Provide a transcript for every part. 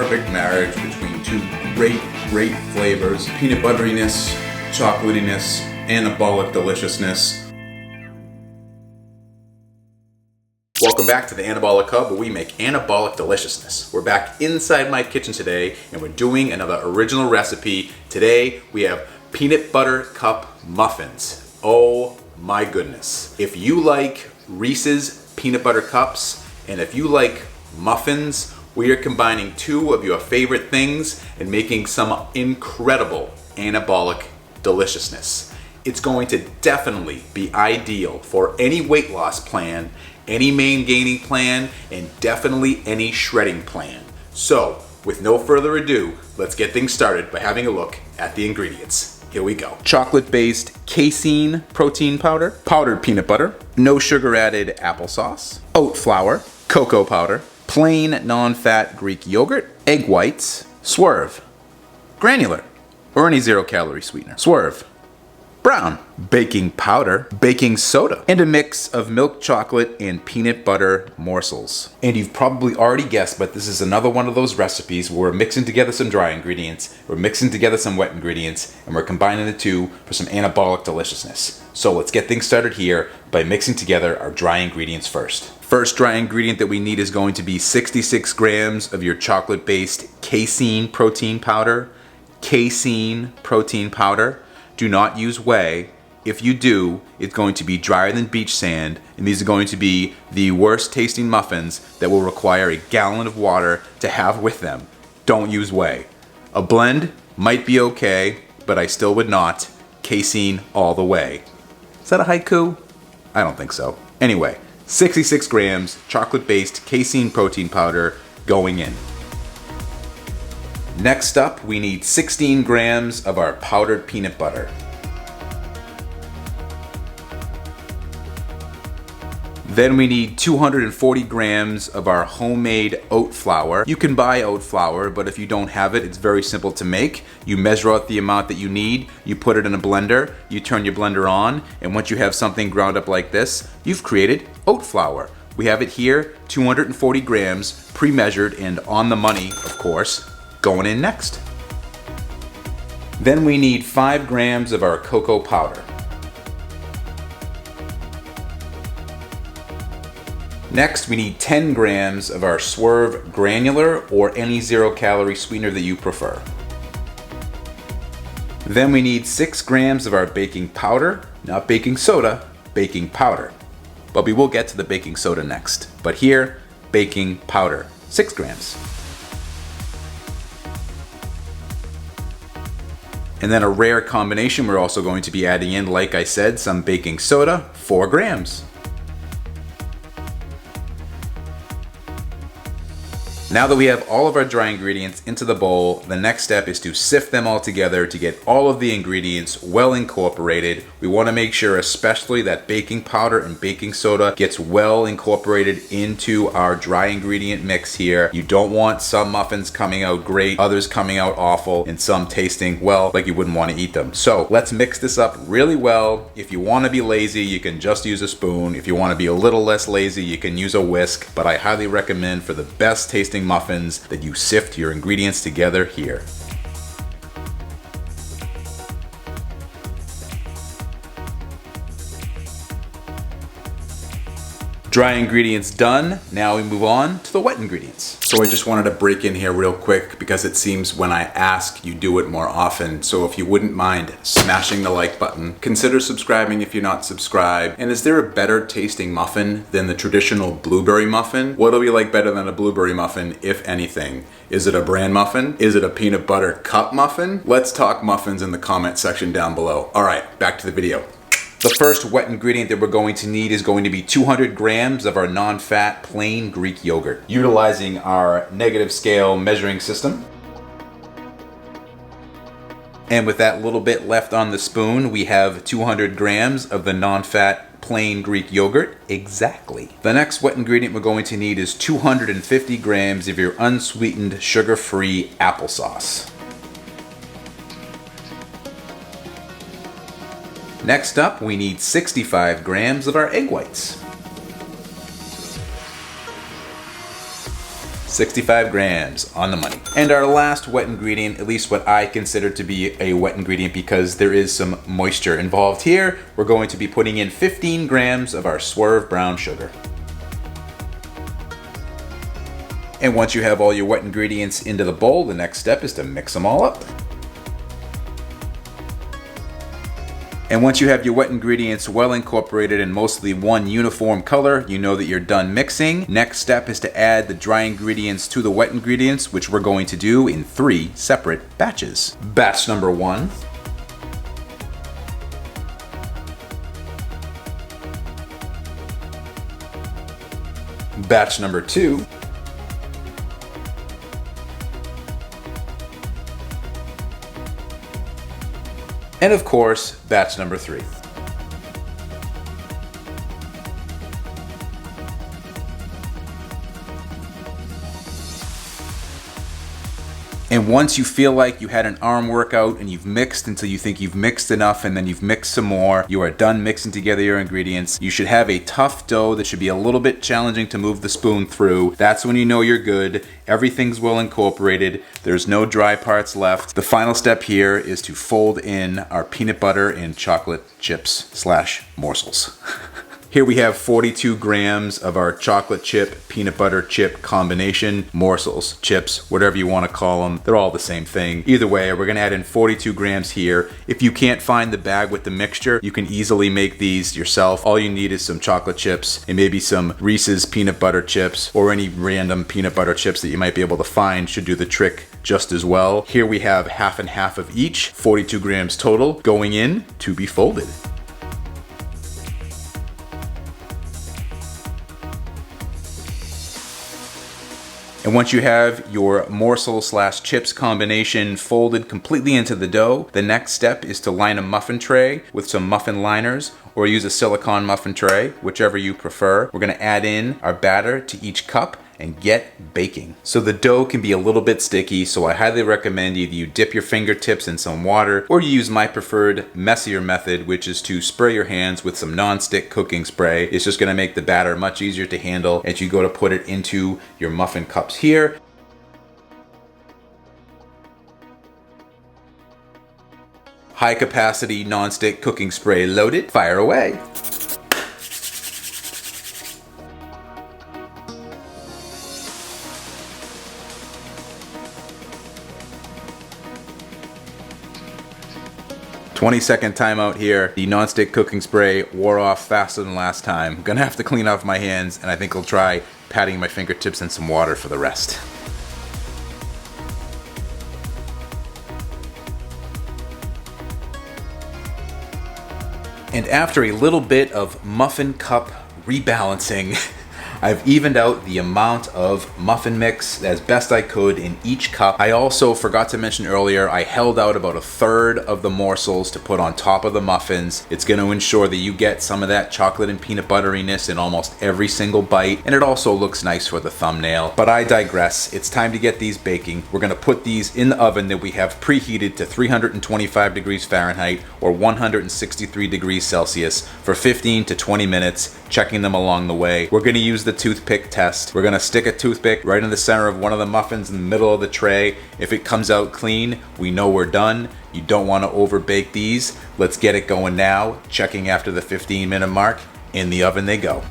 perfect marriage between two great flavors: peanut butteriness, chocolatiness, anabolic deliciousness. Welcome back to the Anabolic Hub, where we make anabolic deliciousness. We're back inside my kitchen today, and we're doing another original recipe. Today, we have peanut butter cup muffins. Oh my goodness. If you like Reese's peanut butter cups, and if you like muffins, we are combining two of your favorite things and making some incredible anabolic deliciousness. It's going to definitely be ideal for any weight loss plan, any main gaining plan, and definitely any shredding plan. So, with no further ado, let's get things started by having a look at the ingredients. Here we go. Chocolate-based casein protein powder, powdered peanut butter, no sugar added applesauce, oat flour, cocoa powder, plain non-fat Greek yogurt, egg whites, swerve, granular, or any zero-calorie sweetener, swerve, brown, baking powder, baking soda, and a mix of milk chocolate and peanut butter morsels. And you've probably already guessed, but this is another one of those recipes where we're mixing together some dry ingredients, we're mixing together some wet ingredients, and we're combining the two for some anabolic deliciousness. So let's get things started here by mixing together our dry ingredients first. First dry ingredient that we need is going to be 66 grams of your chocolate-based casein protein powder. Casein protein powder. Do not use whey. If you do, it's going to be drier than beach sand, and these are going to be the worst tasting muffins that will require a gallon of water to have with them. Don't use whey. A blend might be okay, but I still would not. Casein all the way. Is that a haiku? I don't think so. Anyway, 66 grams chocolate-based casein protein powder going in. Next up, we need 16 grams of our powdered peanut butter. Then we need 240 grams of our homemade oat flour. You can buy oat flour, but if you don't have it, it's very simple to make. You measure out the amount that you need, you put it in a blender, you turn your blender on, and once you have something ground up like this, you've created oat flour. We have it here, 240 grams, pre-measured and on the money, of course, going in next. Then we need 5 grams of our cocoa powder. Next, we need 10 grams of our Swerve granular or any zero-calorie sweetener that you prefer. Then we need 6 grams of our baking powder, not baking soda, baking powder. But we will get to the baking soda next. But here, baking powder, 6 grams. And then a rare combination, we're also going to be adding in, like I said, some baking soda, 4 grams. Now that we have all of our dry ingredients into the bowl, the next step is to sift them all together to get all of the ingredients well incorporated. We want to make sure especially that baking powder and baking soda gets well incorporated into our dry ingredient mix here. You don't want some muffins coming out great, others coming out awful, and some tasting, well, like you wouldn't want to eat them. So let's mix this up really well. If you want to be lazy, you can just use a spoon. If you want to be a little less lazy, you can use a whisk, but I highly recommend for the best tasting muffins that you sift your ingredients together here. Dry ingredients done. Now we move on to the wet ingredients. So I just wanted to break in here real quick because it seems when I ask, you do it more often. So if you wouldn't mind smashing the like button, consider subscribing if you're not subscribed. And is there a better tasting muffin than the traditional blueberry muffin? What do we like better than a blueberry muffin, if anything? Is it a bran muffin? Is it a peanut butter cup muffin? Let's talk muffins in the comment section down below. All right, back to the video. The first wet ingredient that we're going to need is going to be 200 grams of our non-fat plain Greek yogurt. Utilizing our negative scale measuring system. And with that little bit left on the spoon, we have 200 grams of the non-fat plain Greek yogurt. Exactly. The next wet ingredient we're going to need is 250 grams of your unsweetened sugar-free applesauce. Next up, we need 65 grams of our egg whites. 65 grams on the money. And our last wet ingredient, at least what I consider to be a wet ingredient because there is some moisture involved here, we're going to be putting in 15 grams of our Swerve brown sugar. And once you have all your wet ingredients into the bowl, the next step is to mix them all up. And once you have your wet ingredients well incorporated in mostly one uniform color, you know that you're done mixing. Next step is to add the dry ingredients to the wet ingredients, which we're going to do in 3 separate batches. Batch number 1. Batch number 2. And of course, batch number 3. And once you feel like you had an arm workout and you've mixed until you think you've mixed enough and then you've mixed some more, you are done mixing together your ingredients. You should have a tough dough that should be a little bit challenging to move the spoon through. That's when you know you're good. Everything's well incorporated. There's no dry parts left. The final step here is to fold in our peanut butter and chocolate chips / morsels. Here we have 42 grams of our chocolate chip, peanut butter chip combination, morsels, chips, whatever you want to call them. They're all the same thing. Either way, we're going to add in 42 grams here. If you can't find the bag with the mixture, you can easily make these yourself. All you need is some chocolate chips and maybe some Reese's peanut butter chips or any random peanut butter chips that you might be able to find should do the trick just as well. Here we have half and half of each, 42 grams total, going in to be folded. And once you have your morsel / chips combination folded completely into the dough, the next step is to line a muffin tray with some muffin liners or use a silicone muffin tray, whichever you prefer. We're gonna add in our batter to each cup and get baking. So the dough can be a little bit sticky, so I highly recommend either you dip your fingertips in some water or you use my preferred messier method, which is to spray your hands with some non-stick cooking spray. It's just gonna make the batter much easier to handle as you go to put it into your muffin cups here. High capacity non-stick cooking spray loaded, fire away. "20-second timeout here. The non-stick cooking spray wore off faster than last time. I'm gonna have to clean off my hands, and I think I'll try patting my fingertips in some water for the rest. And after a little bit of muffin cup rebalancing, I've evened out the amount of muffin mix as best I could in each cup. I also forgot to mention earlier, I held out about 1/3 of the morsels to put on top of the muffins. It's going to ensure that you get some of that chocolate and peanut butteriness in almost every single bite, and it also looks nice for the thumbnail. But I digress. It's time to get these baking. We're going to put these in the oven that we have preheated to 325 degrees Fahrenheit or 163 degrees Celsius for 15 to 20 minutes, checking them along the way. We're going to use the toothpick test. We're gonna stick a toothpick right in the center of one of the muffins in the middle of the tray. If it comes out clean, we know we're done. You don't want to over bake these. Let's get it going now. Checking after the 15-minute mark. In the oven they go.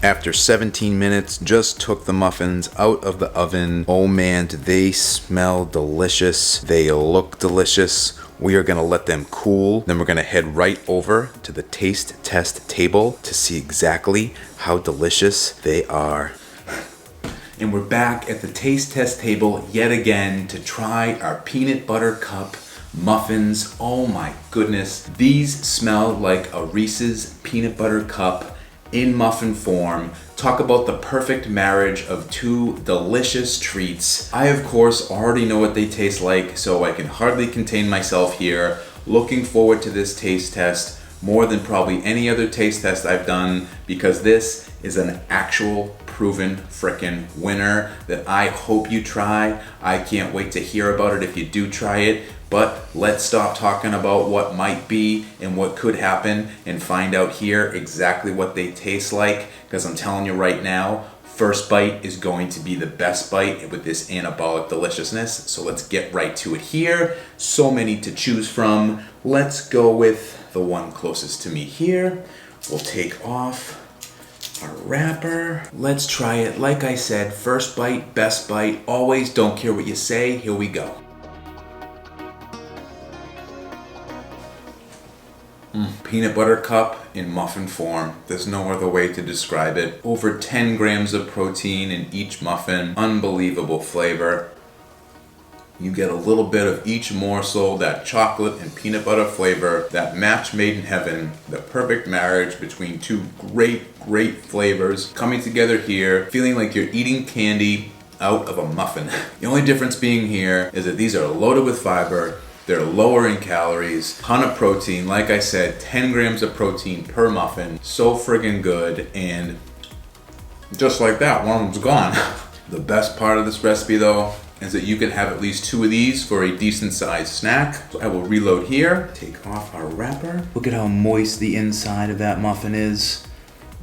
After 17 minutes, just took the muffins out of the oven. Oh man, do they smell delicious. They look delicious. We are gonna let them cool. Then we're gonna head right over to the taste test table to see exactly how delicious they are. And we're back at the taste test table yet again to try our peanut butter cup muffins. Oh my goodness. These smell like a Reese's peanut butter cup in muffin form. Talk about the perfect marriage of two delicious treats. I of course already know what they taste like, so I can hardly contain myself here. Looking forward to this taste test more than probably any other taste test I've done, because this is an actual proven frickin' winner that I hope you try. I can't wait to hear about it if you do try it. But let's stop talking about what might be and what could happen and find out here exactly what they taste like, because I'm telling you right now, first bite is going to be the best bite with this anabolic deliciousness. So let's get right to it here. So many to choose from. Let's go with the one closest to me here. We'll take off our wrapper. Let's try it. Like I said, first bite, best bite. Always don't care what you say. Here we go. Peanut butter cup in muffin form. There's no other way to describe it. Over 10 grams of protein in each muffin. Unbelievable flavor. You get a little bit of each morsel, that chocolate and peanut butter flavor, that match made in heaven, the perfect marriage between two great flavors coming together here, feeling like you're eating candy out of a muffin. The only difference being here is that these are loaded with fiber. They're lower in calories, ton of protein. Like I said, 10 grams of protein per muffin. So friggin' good, and just like that, one of them's gone. The best part of this recipe though is that you can have at least 2 of these for a decent sized snack. So I will reload here, take off our wrapper. Look at how moist the inside of that muffin is.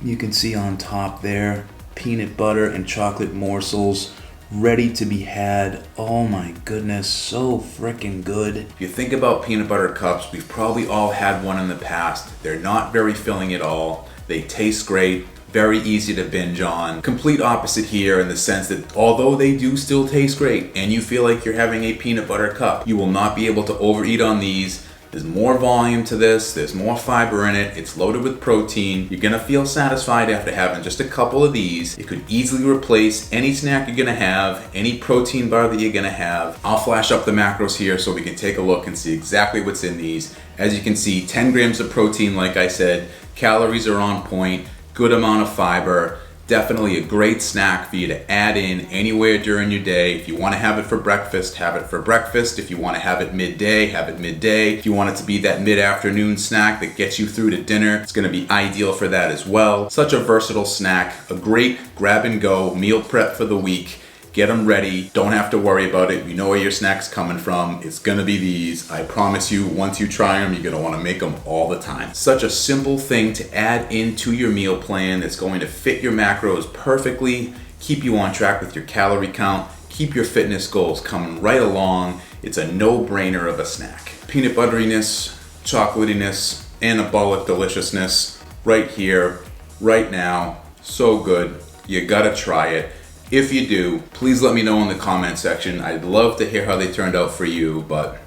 You can see on top there, peanut butter and chocolate morsels ready to be had. Oh my goodness, so freaking good. If you think about peanut butter cups, we've probably all had one in the past. They're not very filling at all. They taste great, very easy to binge on. Complete opposite here in the sense that although they do still taste great and you feel like you're having a peanut butter cup, you will not be able to overeat on these. There's more volume to this, there's more fiber in it, it's loaded with protein. You're gonna feel satisfied after having just a couple of these. It could easily replace any snack you're gonna have, any protein bar that you're gonna have. I'll flash up the macros here so we can take a look and see exactly what's in these. As you can see, 10 grams of protein, like I said, calories are on point, good amount of fiber. Definitely a great snack for you to add in anywhere during your day. If you want to have it for breakfast, have it for breakfast. If you want to have it midday, have it midday. If you want it to be that mid-afternoon snack that gets you through to dinner, it's going to be ideal for that as well. Such a versatile snack, a great grab and go meal prep for the week. Get them ready. Don't have to worry about it. You know where your snack's coming from. It's gonna be these. I promise you, once you try them, you're gonna wanna make them all the time. Such a simple thing to add into your meal plan that's going to fit your macros perfectly, keep you on track with your calorie count, keep your fitness goals coming right along. It's a no-brainer of a snack. Peanut butteriness, chocolatiness, anabolic deliciousness, right here, right now. So good. You gotta try it. If you do, please let me know in the comment section. I'd love to hear how they turned out for you, but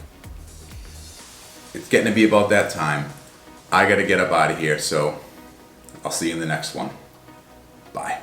it's getting to be about that time. I gotta get up out of here, so I'll see you in the next one. Bye.